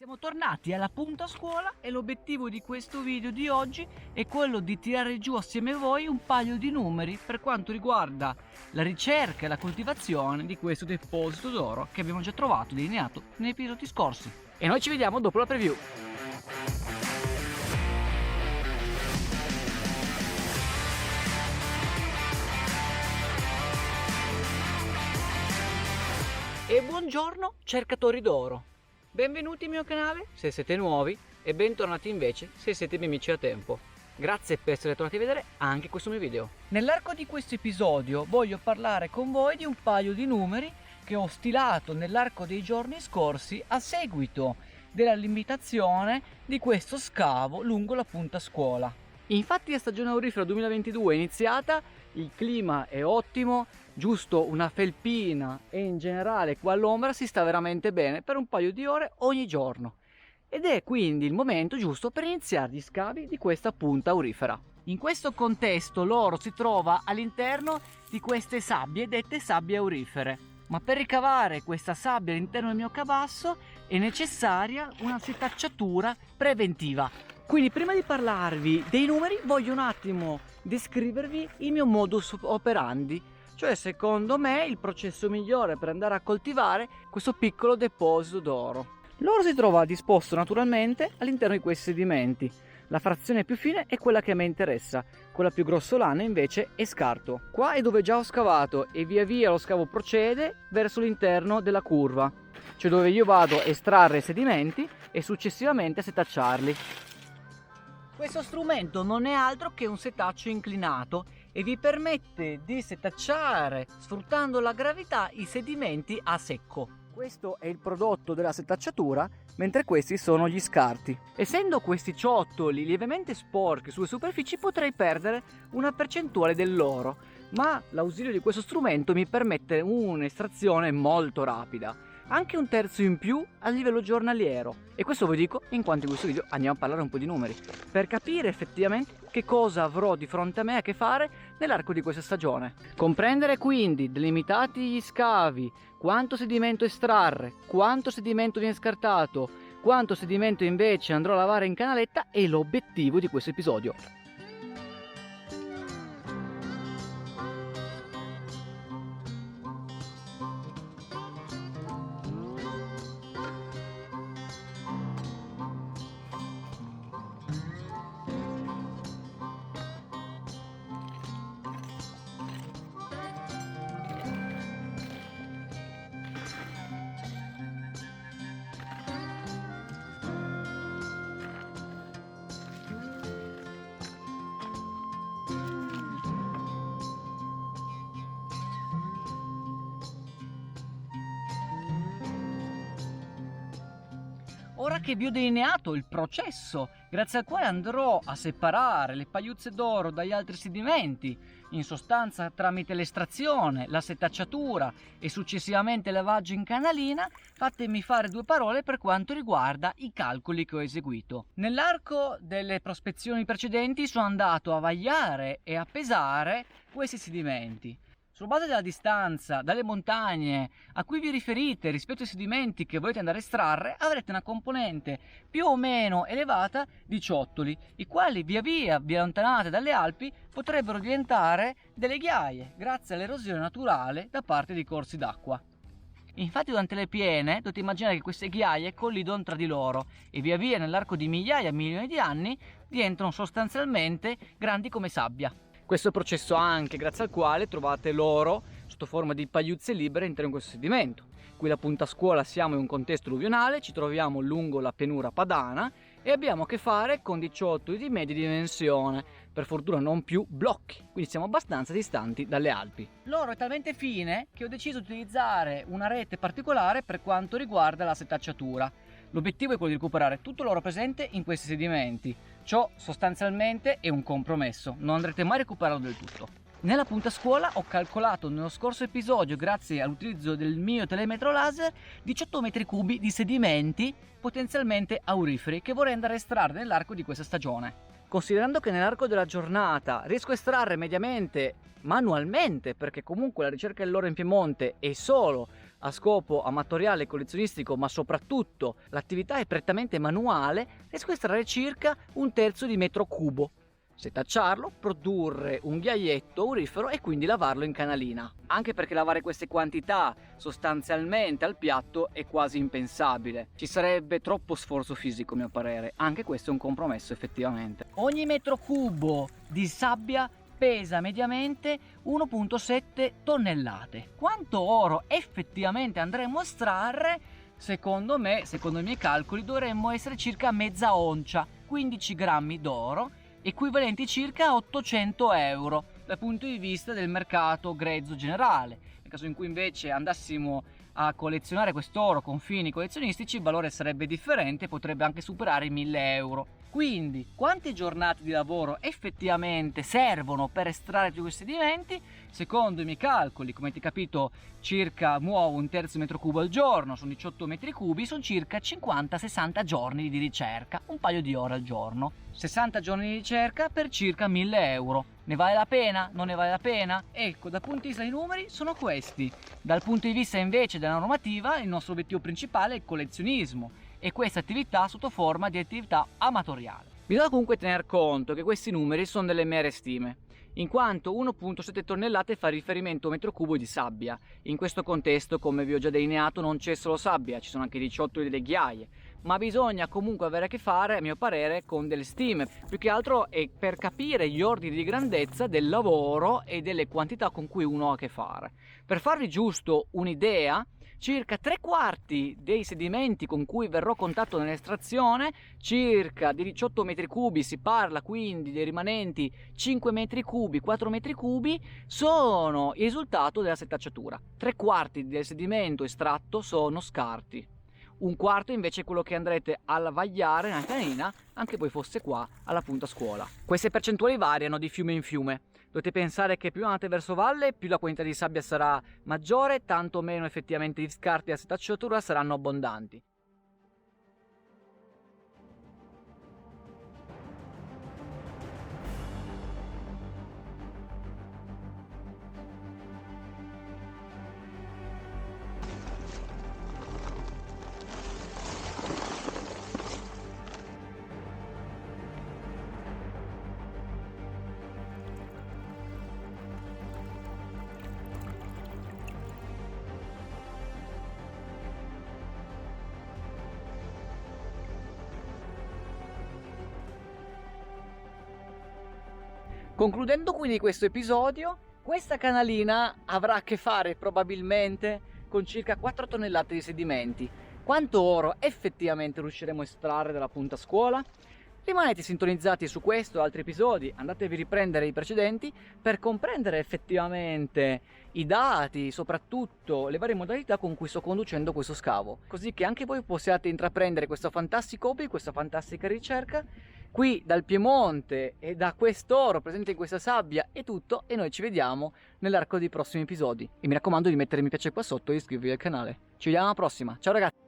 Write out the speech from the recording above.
Siamo tornati alla punta scuola e l'obiettivo di questo video di oggi è quello di tirare giù assieme a voi un paio di numeri per quanto riguarda la ricerca e la coltivazione di questo deposito d'oro che abbiamo già trovato delineato negli episodi scorsi. E noi ci vediamo dopo la preview. E buongiorno cercatori d'oro! Benvenuti al mio canale se siete nuovi e bentornati invece se siete miei amici a tempo. Grazie per essere tornati a vedere anche questo mio video. Nell'arco di questo episodio voglio parlare con voi di un paio di numeri che ho stilato nell'arco dei giorni scorsi a seguito della limitazione di questo scavo lungo la punta scuola. Infatti la stagione aurifera 2022 è iniziata, il clima è ottimo, giusto una felpina e in generale qua all'ombra si sta veramente bene per un paio di ore ogni giorno. Ed è quindi il momento giusto per iniziare gli scavi di questa punta aurifera. In questo contesto l'oro si trova all'interno di queste sabbie dette sabbie aurifere. Ma per ricavare questa sabbia all'interno del mio cabasso è necessaria una setacciatura preventiva. Quindi prima di parlarvi dei numeri voglio un attimo descrivervi il mio modus operandi, cioè secondo me il processo migliore per andare a coltivare questo piccolo deposito d'oro. L'oro si trova disposto naturalmente all'interno di questi sedimenti. La frazione più fine è quella che a me interessa, quella più grossolana invece è scarto. Qua è dove già ho scavato e via via lo scavo procede verso l'interno della curva, cioè dove io vado a estrarre i sedimenti e successivamente a setacciarli. Questo strumento non è altro che un setaccio inclinato e vi permette di setacciare sfruttando la gravità i sedimenti a secco. Questo è il prodotto della setacciatura, mentre questi sono gli scarti. Essendo questi ciottoli lievemente sporchi sulle superfici potrei perdere una percentuale dell'oro, ma l'ausilio di questo strumento mi permette un'estrazione molto rapida. Anche un terzo in più a livello giornaliero, e questo vi dico in quanto in questo video andiamo a parlare un po' di numeri per capire effettivamente che cosa avrò di fronte a me a che fare nell'arco di questa stagione. Comprendere quindi, delimitati gli scavi, quanto sedimento estrarre, quanto sedimento viene scartato, quanto sedimento invece andrò a lavare in canaletta è l'obiettivo di questo episodio. Ora che vi ho delineato il processo grazie al quale andrò a separare le pagliuzze d'oro dagli altri sedimenti, in sostanza tramite l'estrazione, la setacciatura e successivamente il lavaggio in canalina, fatemi fare due parole per quanto riguarda i calcoli che ho eseguito. Nell'arco delle prospezioni precedenti sono andato a vagliare e a pesare questi sedimenti. Sulla base della distanza dalle montagne a cui vi riferite rispetto ai sedimenti che volete andare a estrarre, avrete una componente più o meno elevata di ciottoli, i quali via via vi allontanate dalle Alpi potrebbero diventare delle ghiaie grazie all'erosione naturale da parte dei corsi d'acqua. Infatti durante le piene dovete immaginare che queste ghiaie collidono tra di loro e via via nell'arco di migliaia, milioni di anni diventano sostanzialmente grandi come sabbia. Questo è il processo anche grazie al quale trovate l'oro sotto forma di pagliuzze libere all'interno di questo sedimento. Qui la punta scuola siamo in un contesto alluvionale, ci troviamo lungo la pianura padana e abbiamo a che fare con dei ciottoli di media dimensione, per fortuna non più blocchi, quindi siamo abbastanza distanti dalle Alpi. L'oro è talmente fine che ho deciso di utilizzare una rete particolare per quanto riguarda la setacciatura. L'obiettivo è quello di recuperare tutto l'oro presente in questi sedimenti. Ciò sostanzialmente è un compromesso, non andrete mai a recuperarlo del tutto. Nella punta scuola ho calcolato nello scorso episodio, grazie all'utilizzo del mio telemetro laser, 18 metri cubi di sedimenti potenzialmente auriferi che vorrei andare a estrarre nell'arco di questa stagione. Considerando che nell'arco della giornata riesco a estrarre mediamente manualmente, perché comunque la ricerca dell'oro in Piemonte è solo a scopo amatoriale e collezionistico, ma soprattutto l'attività è prettamente manuale, riesco a estrarre circa 1/3 di metro cubo. Setacciarlo, produrre un ghiaietto aurifero e quindi lavarlo in canalina. Anche perché lavare queste quantità sostanzialmente al piatto è quasi impensabile. Ci sarebbe troppo sforzo fisico, a mio parere. Anche questo è un compromesso effettivamente. Ogni metro cubo di sabbia pesa mediamente 1,7 tonnellate. Quanto oro effettivamente andremo a estrarre? Secondo me, secondo i miei calcoli, dovremmo essere circa mezza oncia, 15 grammi d'oro, equivalenti circa a 800 euro dal punto di vista del mercato grezzo generale. Nel caso in cui invece andassimo a collezionare quest'oro con fini collezionistici, il valore sarebbe differente, potrebbe anche superare i 1000 euro. Quindi, quante giornate di lavoro effettivamente servono per estrarre tutti questi sedimenti? Secondo i miei calcoli, come avete capito, circa muovo 1/3 metro cubo al giorno, sono 18 metri cubi, sono circa 50-60 giorni di ricerca, un paio di ore al giorno. 60 giorni di ricerca per circa 1000 euro. Ne vale la pena? Non ne vale la pena? Ecco, dal punto di vista dei numeri sono questi. Dal punto di vista invece della normativa, il nostro obiettivo principale è il collezionismo e questa attività sotto forma di attività amatoriale. Bisogna comunque tener conto che questi numeri sono delle mere stime, in quanto 1,7 tonnellate fa riferimento a un metro cubo di sabbia. In questo contesto, come vi ho già delineato, non c'è solo sabbia, ci sono anche 18 delle ghiaie, ma bisogna comunque avere a che fare, a mio parere, con delle stime. Più che altro è per capire gli ordini di grandezza del lavoro e delle quantità con cui uno ha a che fare. Per farvi giusto un'idea, circa 3/4 dei sedimenti con cui verrò a contatto nell'estrazione, circa di 18 metri cubi, si parla quindi dei rimanenti 5 metri cubi, 4 metri cubi, sono il risultato della setacciatura. 3/4 del sedimento estratto sono scarti. 1/4 invece è quello che andrete a lavagliare nella canina, anche voi fosse qua alla punta scuola. Queste percentuali variano di fiume in fiume. Dovete pensare che più andate verso valle, più la quantità di sabbia sarà maggiore, tanto meno effettivamente gli scarti della setacciatura saranno abbondanti. Concludendo quindi questo episodio, questa canalina avrà a che fare probabilmente con circa 4 tonnellate di sedimenti. Quanto oro effettivamente riusciremo a estrarre dalla punta scuola? Rimanete sintonizzati su questo e altri episodi, andatevi a riprendere i precedenti per comprendere effettivamente i dati, soprattutto le varie modalità con cui sto conducendo questo scavo, così che anche voi possiate intraprendere questo fantastico hobby, questa fantastica ricerca. Qui dal Piemonte e da quest'oro presente in questa sabbia è tutto, e noi ci vediamo nell'arco dei prossimi episodi. E mi raccomando di mettere mi piace qua sotto e iscrivervi al canale. Ci vediamo alla prossima, ciao ragazzi!